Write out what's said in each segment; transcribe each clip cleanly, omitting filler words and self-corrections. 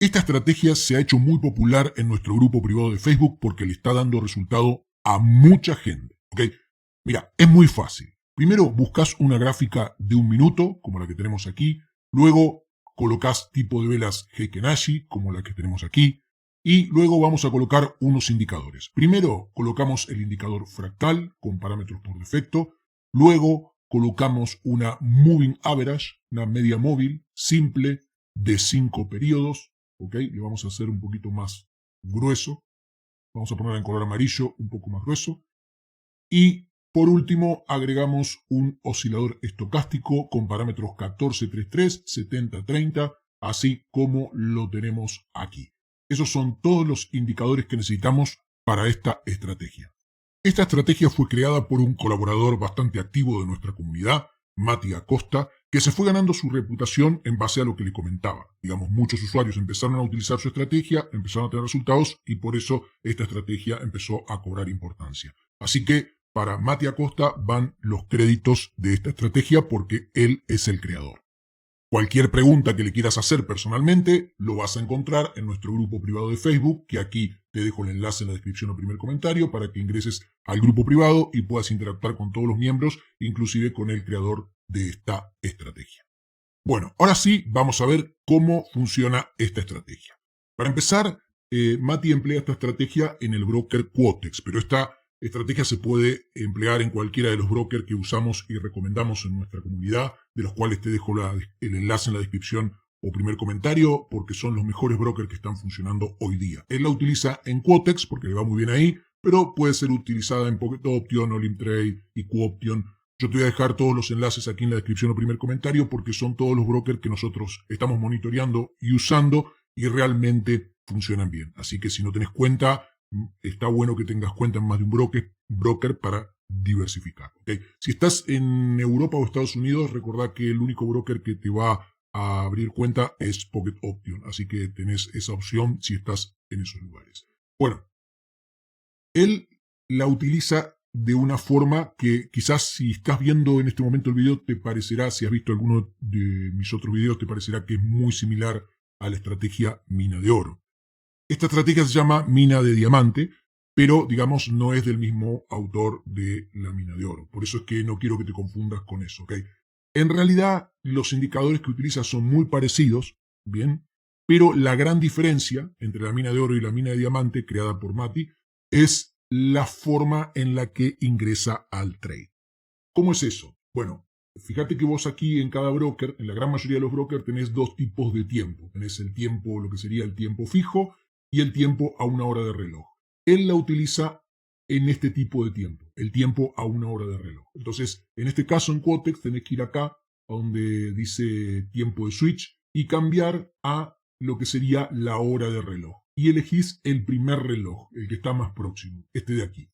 Esta estrategia se ha hecho muy popular en nuestro grupo privado de Facebook porque le está dando resultado a mucha gente. ¿Ok? Mira, es muy fácil. Primero buscas una gráfica de 1 minuto, como la que tenemos aquí. Luego colocas tipo de velas Heiken Ashi, como la que tenemos aquí. Y luego vamos a colocar unos indicadores. Primero colocamos el indicador fractal con parámetros por defecto. Luego colocamos una moving average, una media móvil simple de 5 periodos. ¿Ok? Le vamos a hacer un poquito más grueso. Vamos a poner en color amarillo un poco más grueso. Y por último agregamos un oscilador estocástico con parámetros 1433, 7030, así como lo tenemos aquí. Esos son todos los indicadores que necesitamos para esta estrategia. Esta estrategia fue creada por un colaborador bastante activo de nuestra comunidad, Mati Acosta, que se fue ganando su reputación en base a lo que le comentaba. Digamos, muchos usuarios empezaron a utilizar su estrategia, empezaron a tener resultados y por eso esta estrategia empezó a cobrar importancia. Así que para Mati Acosta van los créditos de esta estrategia porque él es el creador. Cualquier pregunta que le quieras hacer personalmente, lo vas a encontrar en nuestro grupo privado de Facebook, que aquí te dejo el enlace en la descripción o primer comentario para que ingreses al grupo privado y puedas interactuar con todos los miembros, inclusive con el creador de esta estrategia. Bueno, ahora sí, vamos a ver cómo funciona esta estrategia. Para empezar, Mati emplea esta estrategia en el broker Quotex, pero esta estrategia se puede emplear en cualquiera de los brokers que usamos y recomendamos en nuestra comunidad, de los cuales te dejo el enlace en la descripción o primer comentario, porque son los mejores brokers que están funcionando hoy día. Él la utiliza en Quotex porque le va muy bien ahí, pero puede ser utilizada en Pocket Option, Olim Trade y Qoption. Yo te voy a dejar todos los enlaces aquí en la descripción o primer comentario porque son todos los brokers que nosotros estamos monitoreando y usando y realmente funcionan bien. Así que si no tenés cuenta, está bueno que tengas cuenta en más de un broker para diversificar. ¿Okay? Si estás en Europa o Estados Unidos, recordá que el único broker que te va a abrir cuenta es Pocket Option. Así que tenés esa opción si estás en esos lugares. Bueno, él la utiliza de una forma que quizás si estás viendo en este momento el video te parecerá, si has visto alguno de mis otros videos, te parecerá que es muy similar a la estrategia mina de oro. Esta estrategia se llama mina de diamante, pero digamos no es del mismo autor de la mina de oro. Por eso es que no quiero que te confundas con eso, ¿ok? En realidad los indicadores que utiliza son muy parecidos, ¿bien? Pero la gran diferencia entre la mina de oro y la mina de diamante creada por Mati es la forma en la que ingresa al trade. ¿Cómo es eso? Bueno, fíjate que vos aquí en cada broker, en la gran mayoría de los brokers, tenés dos tipos de tiempo. Tenés el tiempo, lo que sería el tiempo fijo, y el tiempo a una hora de reloj. Él la utiliza en este tipo de tiempo, el tiempo a una hora de reloj. Entonces, en este caso en Quotex tenés que ir acá, a donde dice tiempo de switch, y cambiar a lo que sería la hora de reloj. Y elegís el primer reloj, el que está más próximo, este de aquí.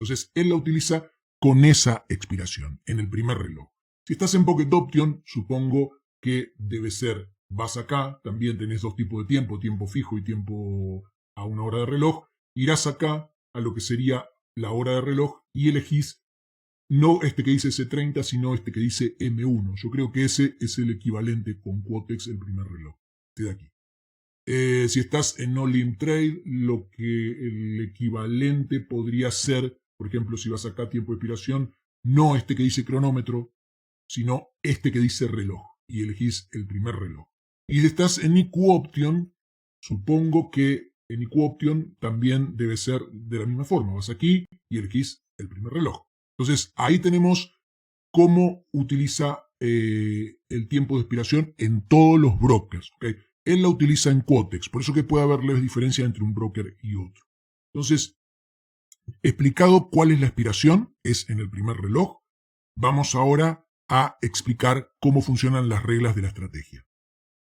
Entonces, él la utiliza con esa expiración, en el primer reloj. Si estás en Pocket Option, supongo que debe ser, vas acá, también tenés dos tipos de tiempo fijo y tiempo a una hora de reloj, irás acá a lo que sería la hora de reloj y elegís no este que dice C30, sino este que dice M1. Yo creo que ese es el equivalente con Quotex, el primer reloj, este de aquí. Si estás en Olim Trade, lo que el equivalente podría ser, por ejemplo, si vas acá a tiempo de expiración, no este que dice cronómetro, sino este que dice reloj, y elegís el primer reloj. Y si estás en IQ Option, supongo que en IQ Option también debe ser de la misma forma. Vas aquí y elegís el primer reloj. Entonces, ahí tenemos cómo utiliza el tiempo de expiración en todos los brokers. ¿Okay? Él la utiliza en Quotex, por eso que puede haber leves diferencias entre un broker y otro. Entonces, explicado cuál es la expiración, es en el primer reloj, vamos ahora a explicar cómo funcionan las reglas de la estrategia.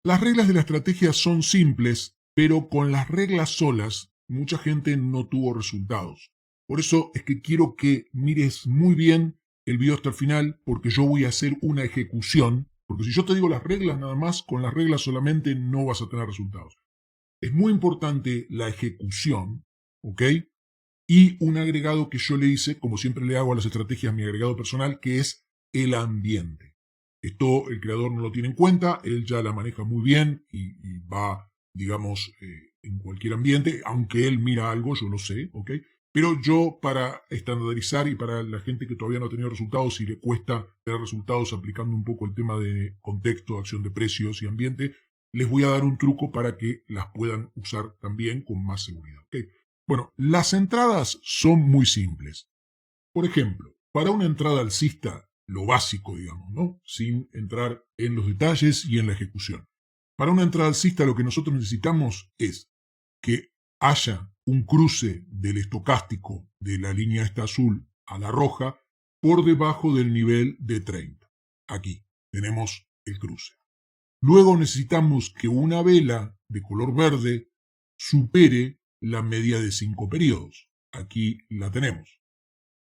Las reglas de la estrategia son simples, pero con las reglas solas mucha gente no tuvo resultados. Por eso es que quiero que mires muy bien el video hasta el final, porque yo voy a hacer una ejecución, porque si yo te digo las reglas nada más, con las reglas solamente no vas a tener resultados. Es muy importante la ejecución, ¿ok? Y un agregado que yo le hice, como siempre le hago a las estrategias, mi agregado personal, que es el ambiente. Esto el creador no lo tiene en cuenta, él ya la maneja muy bien y va, digamos, en cualquier ambiente, aunque él mira algo, yo lo sé, ¿ok? Pero yo, para estandarizar y para la gente que todavía no ha tenido resultados y le cuesta tener resultados aplicando un poco el tema de contexto, acción de precios y ambiente, les voy a dar un truco para que las puedan usar también con más seguridad, ¿ok? Bueno, las entradas son muy simples. Por ejemplo, para una entrada alcista, lo básico, digamos, ¿no? Sin entrar en los detalles y en la ejecución. Para una entrada alcista lo que nosotros necesitamos es que haya un cruce del estocástico de la línea esta azul a la roja por debajo del nivel de 30. Aquí tenemos el cruce. Luego necesitamos que una vela de color verde supere la media de 5 periodos. Aquí la tenemos.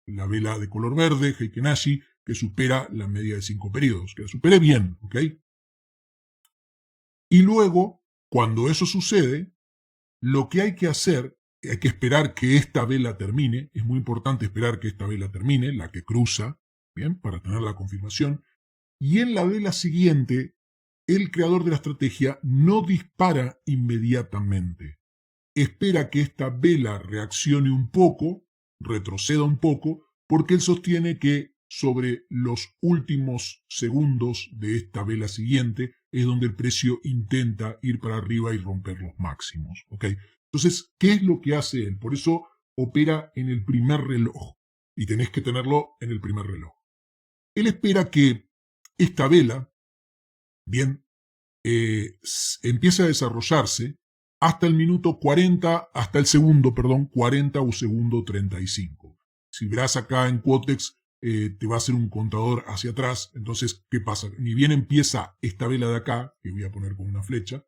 La vela de color verde, Heiken Ashi, que supera la media de 5 periodos. Que la supere bien, ¿ok? Y luego, cuando eso sucede, lo que hay que hacer, hay que esperar que esta vela termine. Es muy importante esperar que esta vela termine, la que cruza, ¿bien? Para tener la confirmación. Y en la vela siguiente, el creador de la estrategia no dispara inmediatamente. Espera que esta vela reaccione un poco, retroceda un poco, porque él sostiene que sobre los últimos segundos de esta vela siguiente es donde el precio intenta ir para arriba y romper los máximos. ¿Okay? Entonces, ¿qué es lo que hace él? Por eso opera en el primer reloj. Y tenés que tenerlo en el primer reloj. Él espera que esta vela, bien, empiece a desarrollarse hasta el minuto 40, hasta el segundo, perdón, 40 o segundo 35. Si verás acá en Quotex, te va a hacer un contador hacia atrás. Entonces, ¿qué pasa? Ni bien empieza esta vela de acá, que voy a poner con una flecha,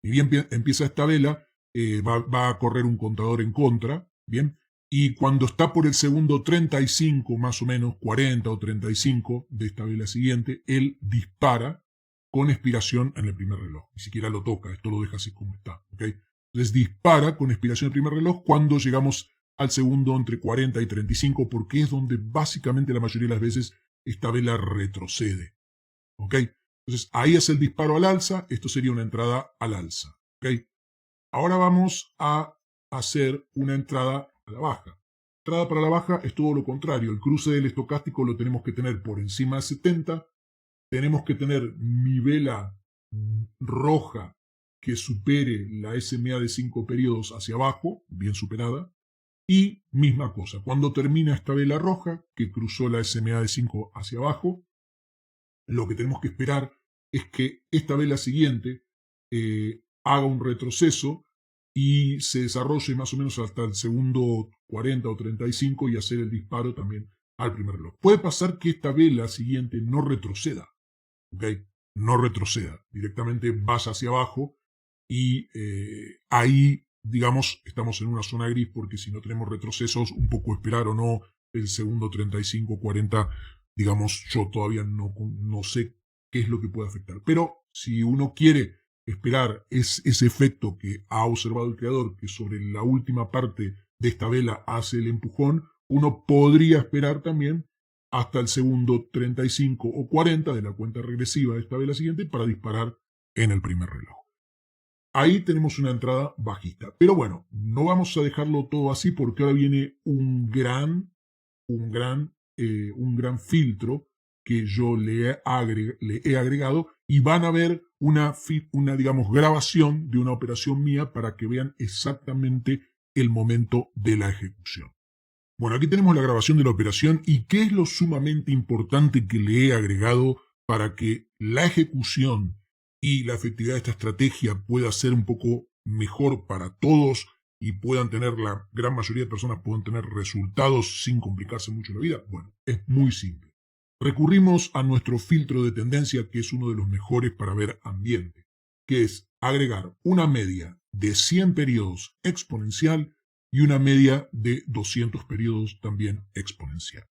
ni bien empieza esta vela, va a correr un contador en contra, ¿bien? Y cuando está por el segundo 35, más o menos, 40 o 35 de esta vela siguiente, él dispara con expiración en el primer reloj. Ni siquiera lo toca, esto lo deja así como está, ¿ok? Entonces dispara con expiración en el primer reloj cuando llegamos al segundo entre 40 y 35, porque es donde básicamente la mayoría de las veces esta vela retrocede, ¿ok? Entonces ahí es el disparo al alza, esto sería una entrada al alza, ¿ok? Ahora vamos a hacer una entrada a la baja. Entrada para la baja es todo lo contrario, el cruce del estocástico lo tenemos que tener por encima de 70, tenemos que tener mi vela roja que supere la SMA de 5 periodos hacia abajo, bien superada, y misma cosa, cuando termina esta vela roja que cruzó la SMA de 5 hacia abajo, lo que tenemos que esperar es que esta vela siguiente haga un retroceso y se desarrolle más o menos hasta el segundo 40 o 35 y hacer el disparo también al primer reloj. Puede pasar que esta vela siguiente no retroceda, ¿ok? No retroceda, directamente vaya hacia abajo y ahí, digamos, estamos en una zona gris porque si no tenemos retrocesos, un poco esperar o no el segundo 35, 40, digamos, yo todavía no sé qué es lo que puede afectar. Pero si uno quiere esperar ese efecto que ha observado el creador, que sobre la última parte de esta vela hace el empujón, uno podría esperar también hasta el segundo 35 o 40 de la cuenta regresiva de esta vela siguiente para disparar en el primer reloj. Ahí tenemos una entrada bajista. Pero bueno, no vamos a dejarlo todo así porque ahora viene un gran filtro que yo le he agregado y van a ver una digamos, grabación de una operación mía para que vean exactamente el momento de la ejecución. Bueno, aquí tenemos la grabación de la operación y qué es lo sumamente importante que le he agregado para que la ejecución y la efectividad de esta estrategia pueda ser un poco mejor para todos y puedan tener, la gran mayoría de personas puedan tener resultados sin complicarse mucho la vida. Bueno, es muy simple. Recurrimos a nuestro filtro de tendencia, que es uno de los mejores para ver ambiente, que es agregar una media de 100 periodos exponencial y una media de 200 periodos también exponencial.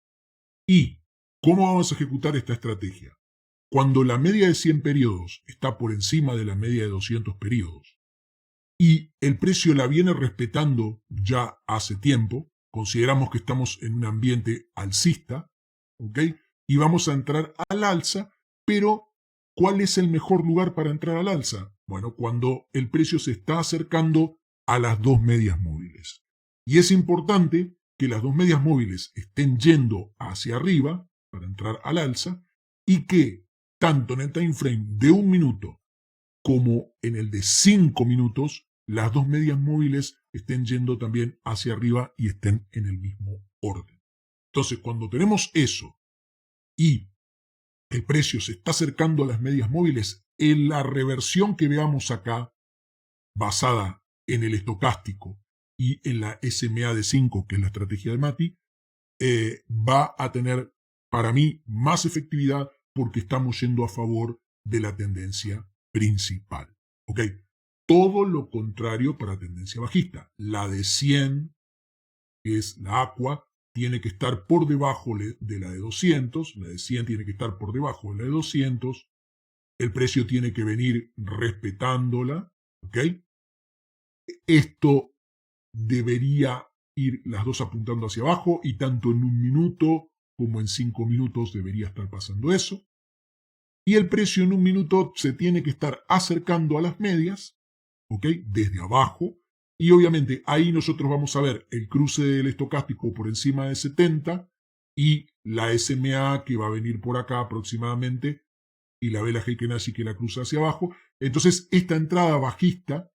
¿Y cómo vamos a ejecutar esta estrategia? Cuando la media de 100 periodos está por encima de la media de 200 periodos y el precio la viene respetando ya hace tiempo, consideramos que estamos en un ambiente alcista, ¿ok? Y vamos a entrar al alza, pero ¿cuál es el mejor lugar para entrar al alza? Bueno, cuando el precio se está acercando a las dos medias móviles. Y es importante que las dos medias móviles estén yendo hacia arriba para entrar al alza y que tanto en el time frame de 1 minuto como en el de 5 minutos, las dos medias móviles estén yendo también hacia arriba y estén en el mismo orden. Entonces, cuando tenemos eso y el precio se está acercando a las medias móviles, en la reversión que veamos acá, basada en el estocástico y en la SMA de 5, que es la estrategia de Mati, va a tener para mí más efectividad porque estamos yendo a favor de la tendencia principal. ¿Ok? Todo lo contrario para tendencia bajista. La de 100, que es la aqua, tiene que estar por debajo de la de 200, la de 100 tiene que estar por debajo de la de 200, el precio tiene que venir respetándola, ¿ok? Esto debería ir las dos apuntando hacia abajo y tanto en 1 minuto como en 5 minutos debería estar pasando eso. Y el precio en 1 minuto se tiene que estar acercando a las medias, ¿ok? Desde abajo. Y obviamente ahí nosotros vamos a ver el cruce del estocástico por encima de 70 y la SMA que va a venir por acá aproximadamente y la vela Heiken Ashi que la cruza hacia abajo. Entonces esta entrada bajista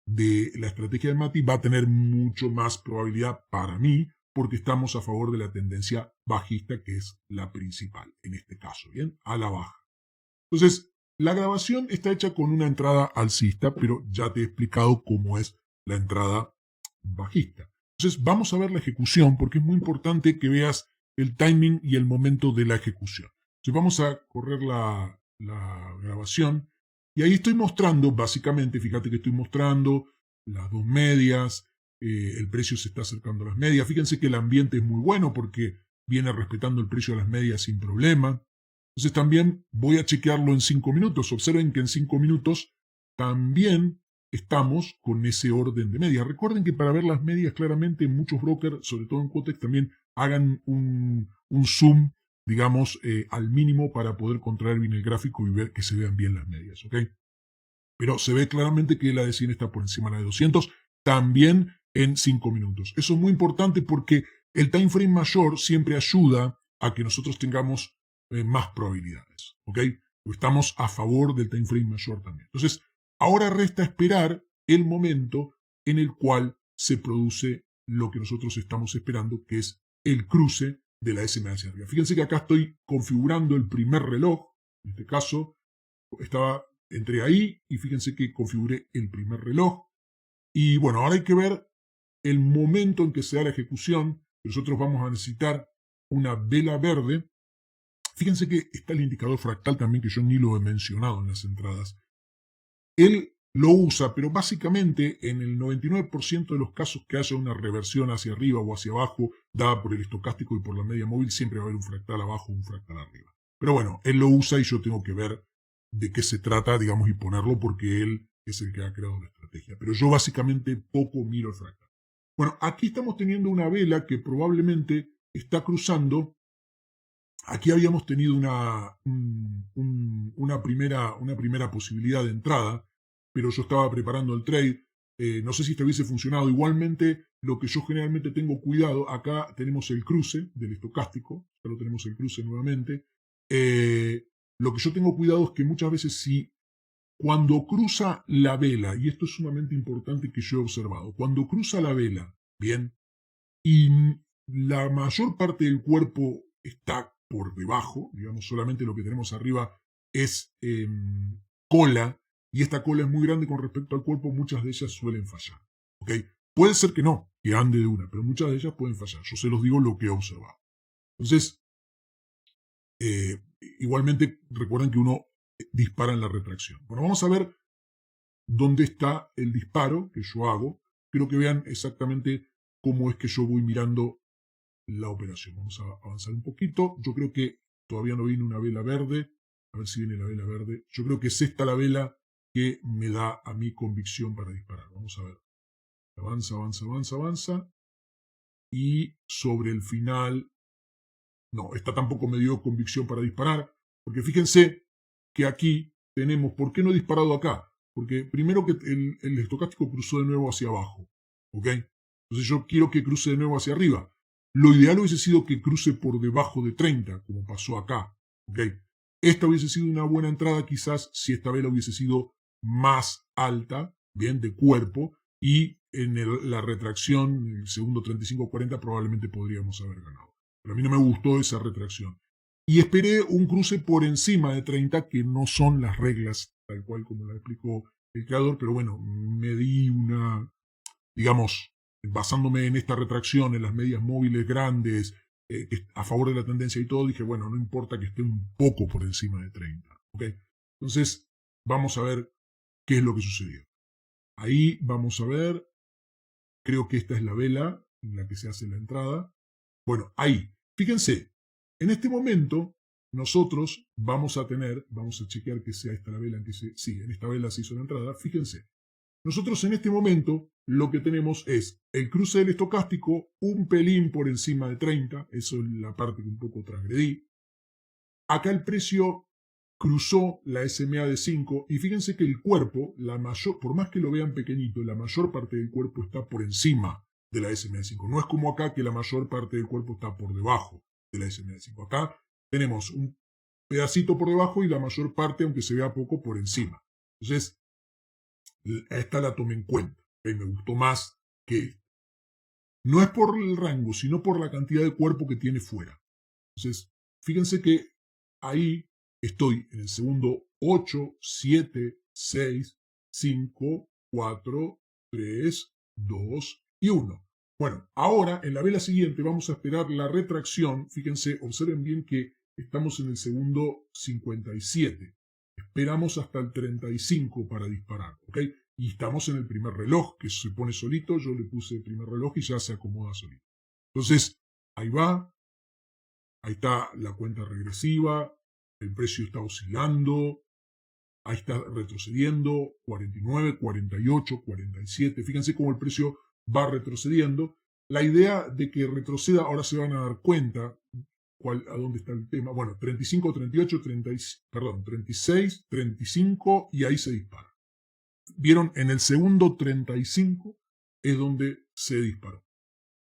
de la estrategia de Mati va a tener mucho más probabilidad para mí porque estamos a favor de la tendencia bajista que es la principal en este caso, ¿bien? A la baja. Entonces, la grabación está hecha con una entrada alcista, pero ya te he explicado cómo es la entrada bajista. Entonces, vamos a ver la ejecución porque es muy importante que veas el timing y el momento de la ejecución. Entonces, vamos a correr la grabación y ahí estoy mostrando, básicamente, fíjate que estoy mostrando las dos medias, el precio se está acercando a las medias. Fíjense que el ambiente es muy bueno porque viene respetando el precio de las medias sin problema. Entonces también voy a chequearlo en 5 minutos. Observen que en 5 minutos también estamos con ese orden de medias. Recuerden que para ver las medias claramente muchos brokers, sobre todo en Quotex, también hagan un zoom, digamos, al mínimo para poder contraer bien el gráfico y ver que se vean bien las medias. ¿Ok? Pero se ve claramente que la de 100 está por encima de la de 200, también en 5 minutos. Eso es muy importante porque el time frame mayor siempre ayuda a que nosotros tengamos más probabilidades, ¿ok? Estamos a favor del time frame mayor también. Entonces, ahora resta esperar el momento en el cual se produce lo que nosotros estamos esperando, que es el cruce de la SMA hacia arriba. Fíjense que acá estoy configurando el primer reloj, en este caso entré ahí y fíjense que configuré el primer reloj. Y bueno, ahora hay que ver el momento en que se da la ejecución. Nosotros vamos a necesitar una vela verde. Fíjense que está el indicador fractal también, que yo ni lo he mencionado en las entradas. Él lo usa, pero básicamente en el 99% de los casos que haya una reversión hacia arriba o hacia abajo, dada por el estocástico y por la media móvil, siempre va a haber un fractal abajo o un fractal arriba. Pero bueno, él lo usa y yo tengo que ver de qué se trata, digamos, y ponerlo porque él es el que ha creado la estrategia. Pero yo básicamente poco miro el fractal. Bueno, aquí estamos teniendo una vela que probablemente está cruzando. Aquí habíamos tenido una primera posibilidad de entrada, pero yo estaba preparando el trade. No sé si esto hubiese funcionado. Igualmente, lo que yo generalmente tengo cuidado, acá tenemos el cruce del estocástico, ya lo tenemos el cruce nuevamente. Lo que yo tengo cuidado es que muchas veces cuando cruza la vela, y esto es sumamente importante que yo he observado, cuando cruza la vela, bien, y la mayor parte del cuerpo está por debajo, digamos, solamente lo que tenemos arriba es cola, y esta cola es muy grande con respecto al cuerpo, muchas de ellas suelen fallar. ¿Ok? Puede ser que no, que ande de una, pero muchas de ellas pueden fallar. Yo se los digo lo que he observado. Entonces, igualmente recuerden que uno dispara en la retracción. Bueno, vamos a ver dónde está el disparo que yo hago. Quiero que vean exactamente cómo es que yo voy mirando la operación. Vamos a avanzar un poquito. Yo creo que todavía no viene una vela verde. A ver si viene la vela verde. Yo creo que es esta la vela que me da a mí convicción para disparar. Vamos a ver. Avanza, avanza, avanza, avanza. Y sobre el final... No, esta tampoco me dio convicción para disparar. Porque fíjense que aquí tenemos... ¿Por qué no he disparado acá? Porque primero que el estocástico cruzó de nuevo hacia abajo, ¿ok? Entonces yo quiero que cruce de nuevo hacia arriba. Lo ideal hubiese sido que cruce por debajo de 30, como pasó acá, ¿ok? Esta hubiese sido una buena entrada quizás si esta vela hubiese sido más alta, bien, de cuerpo, y en la retracción, el segundo 35-40, probablemente podríamos haber ganado. Pero a mí no me gustó esa retracción. Y esperé un cruce por encima de 30, que no son las reglas, tal cual como la explicó el creador, pero bueno, me di una, digamos, basándome en esta retracción, en las medias móviles grandes, a favor de la tendencia y todo, dije, bueno, no importa que esté un poco por encima de 30. ¿Ok? Entonces, vamos a ver qué es lo que sucedió. Ahí vamos a ver, creo que esta es la vela en la que se hace la entrada. Bueno, ahí, fíjense, en este momento nosotros vamos a chequear que sea esta la vela en que sí, en esta vela se hizo la entrada, fíjense. Nosotros en este momento lo que tenemos es el cruce del estocástico un pelín por encima de 30, eso es la parte que un poco transgredí. Acá el precio cruzó la SMA de 5 y fíjense que el cuerpo, por más que lo vean pequeñito, la mayor parte del cuerpo está por encima de la SMA de 5. No es como acá que la mayor parte del cuerpo está por debajo de la SMA de 5. Acá tenemos un pedacito por debajo y la mayor parte, aunque se vea poco, por encima. Entonces, esta la tomé en cuenta. Me gustó más que... No es por el rango, sino por la cantidad de cuerpo que tiene fuera. Entonces, fíjense que ahí estoy en el segundo 8, 7, 6, 5, 4, 3, 2 y 1. Bueno, ahora en la vela siguiente vamos a esperar la retracción. Fíjense, observen bien que estamos en el segundo 57. Esperamos hasta el 35 para disparar, ¿ok? Y estamos en el primer reloj, que se pone solito. Yo le puse el primer reloj y ya se acomoda solito. Entonces, ahí va. Ahí está la cuenta regresiva. El precio está oscilando. Ahí está retrocediendo. 49, 48, 47. Fíjense cómo el precio va retrocediendo. La idea de que retroceda, ahora se van a dar cuenta a dónde está el tema. Bueno, 35, 38, 36, 35 y ahí se dispara. Vieron, en el segundo 35 es donde se disparó.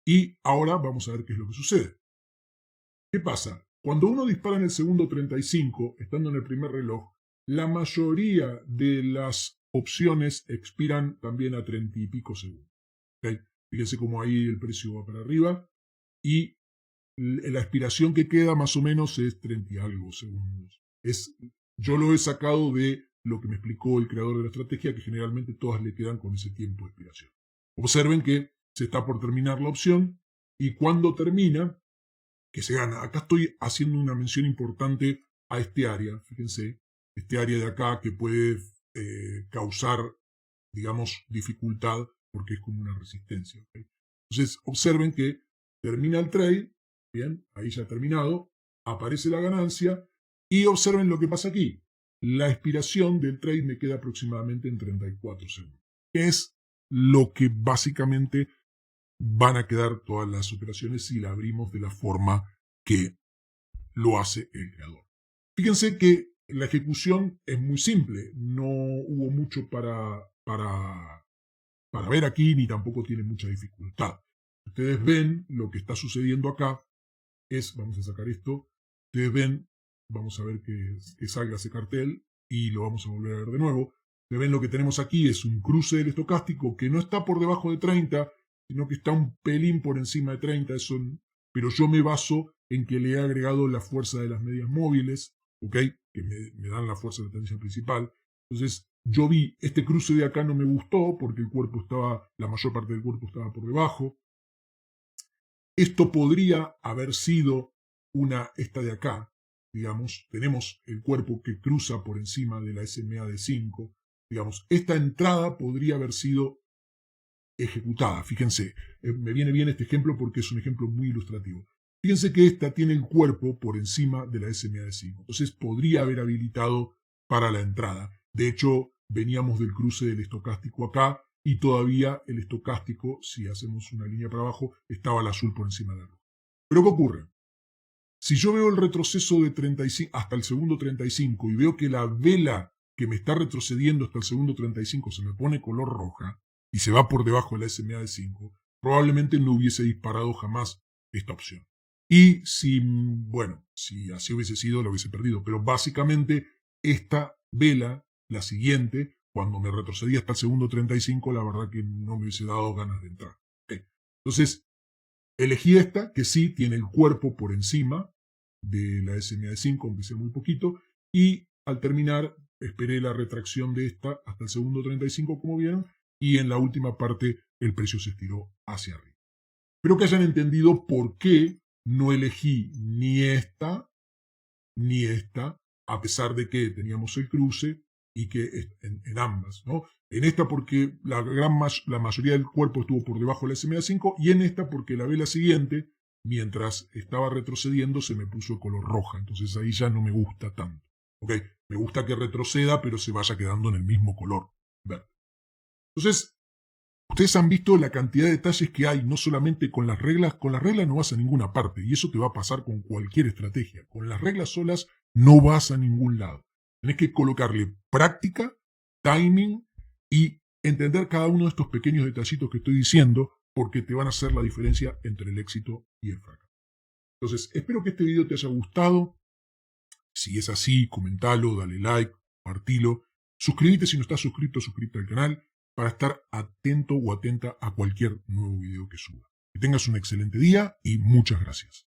Y ahora vamos a ver qué es lo que sucede. ¿Qué pasa? Cuando uno dispara en el segundo 35, estando en el primer reloj, la mayoría de las opciones expiran también a 30 y pico segundos. ¿Okay? Fíjense cómo ahí el precio va para arriba y la expiración que queda más o menos es 30 y algo segundos. Yo lo he sacado de lo que me explicó el creador de la estrategia, que generalmente todas le quedan con ese tiempo de expiración. Observen que se está por terminar la opción y cuando termina, que se gana. Acá estoy haciendo una mención importante a este área, fíjense, este área de acá que puede causar, digamos, dificultad porque es como una resistencia. ¿Okay? Entonces, observen que termina el trade, bien, ahí ya ha terminado, aparece la ganancia y observen lo que pasa aquí. La expiración del trade me queda aproximadamente en 34 segundos, que es lo que básicamente van a quedar todas las operaciones si la abrimos de la forma que lo hace el creador. Fíjense que la ejecución es muy simple, no hubo mucho para ver aquí, ni tampoco tiene mucha dificultad. Ustedes ven lo que está sucediendo acá, vamos a sacar esto, ustedes ven, vamos a ver que salga ese cartel y lo vamos a volver a ver de nuevo. Ustedes ven lo que tenemos aquí es un cruce del estocástico que no está por debajo de 30, sino que está un pelín por encima de 30, pero yo me baso en que le he agregado la fuerza de las medias móviles, ¿ok? Que me dan la fuerza de la tendencia principal. Entonces, yo vi este cruce de acá no me gustó porque la mayor parte del cuerpo estaba por debajo. Esto podría haber sido esta de acá, digamos, tenemos el cuerpo que cruza por encima de la SMA de 5, digamos, esta entrada podría haber sido ejecutada. Fíjense, me viene bien este ejemplo porque es un ejemplo muy ilustrativo. Fíjense que esta tiene el cuerpo por encima de la SMA de 5, entonces podría haber habilitado para la entrada. De hecho, veníamos del cruce del estocástico acá y todavía el estocástico, si hacemos una línea para abajo, estaba el azul por encima del rojo. Pero ¿qué ocurre? Si yo veo el retroceso de 35 hasta el segundo 35 y veo que la vela que me está retrocediendo hasta el segundo 35 se me pone color roja y se va por debajo de la SMA de 5, probablemente no hubiese disparado jamás esta opción. Y si, bueno, si así hubiese sido, lo hubiese perdido. Pero básicamente esta vela, la siguiente, cuando me retrocedía hasta el segundo 35, la verdad que no me hubiese dado ganas de entrar. Okay. Entonces, elegí esta, que sí tiene el cuerpo por encima de la SMA de 5, aunque sea muy poquito, y al terminar esperé la retracción de esta hasta el segundo 35, como vieron, y en la última parte el precio se estiró hacia arriba. Espero que hayan entendido por qué no elegí ni esta, a pesar de que teníamos el cruce y que en ambas, ¿no? En esta porque la mayoría del cuerpo estuvo por debajo de la SMA5 y en esta porque la vela siguiente, mientras estaba retrocediendo, se me puso de color roja. Entonces ahí ya no me gusta tanto. ¿Okay? Me gusta que retroceda, pero se vaya quedando en el mismo color verde. Entonces, ustedes han visto la cantidad de detalles que hay, no solamente con las reglas no vas a ninguna parte, y eso te va a pasar con cualquier estrategia. Con las reglas solas no vas a ningún lado. Tenés que colocarle práctica, timing y entender cada uno de estos pequeños detallitos que estoy diciendo, porque te van a hacer la diferencia entre el éxito y el fracaso. Entonces, espero que este video te haya gustado. Si es así, comentalo, dale like, compartilo. Suscríbete si no estás suscrito, suscríbete al canal para estar atento o atenta a cualquier nuevo video que suba. Que tengas un excelente día y muchas gracias.